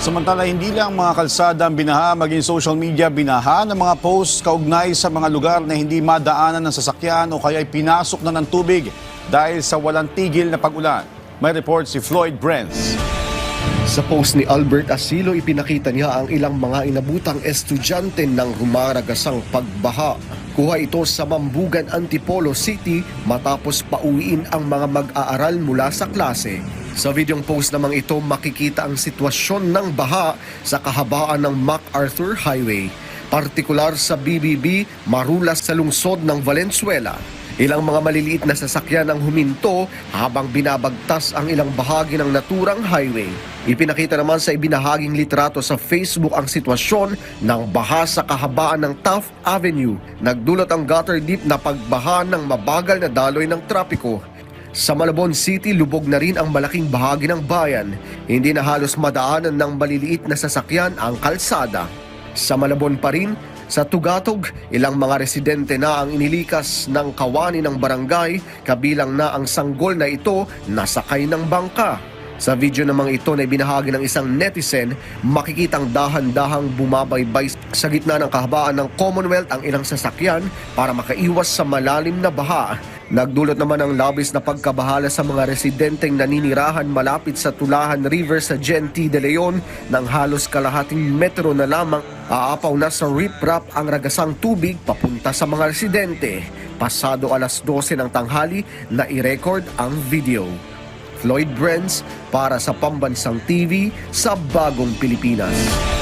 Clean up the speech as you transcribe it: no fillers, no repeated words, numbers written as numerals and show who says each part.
Speaker 1: Samantala, hindi lang mga kalsada ang binaha, maging social media binaha ng mga posts kaugnay sa mga lugar na hindi madaanan ng sasakyan o kaya pinasok na ng tubig dahil sa walang tigil na pag-ulan. May report si Floyd Brenz.
Speaker 2: Sa post ni Albert Asilo, ipinakita niya ang ilang mga inabutang estudyante ng rumaragasang pagbaha. Kuha ito sa Mambugan, Antipolo City matapos pauwiin ang mga mag-aaral mula sa klase. Sa videong post namang ito, makikita ang sitwasyon ng baha sa kahabaan ng MacArthur Highway, partikular sa BBB, Marulas sa lungsod ng Valenzuela. Ilang mga maliliit na sasakyan ang huminto habang binabagtas ang ilang bahagi ng naturang highway. Ipinakita naman sa ibinahaging litrato sa Facebook ang sitwasyon ng baha sa kahabaan ng Taft Avenue. Nagdulot ang gutter deep na pagbaha ng mabagal na daloy ng trapiko. Sa Malabon City, lubog na rin ang malaking bahagi ng bayan. Hindi na halos madaanan ng maliliit na sasakyan ang kalsada. Sa Malabon pa rin, sa Tugatog, ilang mga residente na ang inilikas ng kawani ng barangay, kabilang na ang sanggol na ito nasakay ng bangka. Sa video namang ito na ibinahagi ng isang netizen, makikitang dahan-dahang bumabaybay sa gitna ng kahabaan ng Commonwealth ang ilang sasakyan para makaiwas sa malalim na baha. Nagdulot naman ng labis na pagkabahala sa mga residenteng naninirahan malapit sa Tulahan River sa Genti de Leon ng halos kalahating metro na lamang. Aapaw na sa riprap ang ragasang tubig papunta sa mga residente. Pasado alas 12 ng tanghali na i-record ang video. Floyd Brenz para sa Pambansang TV sa Bagong Pilipinas.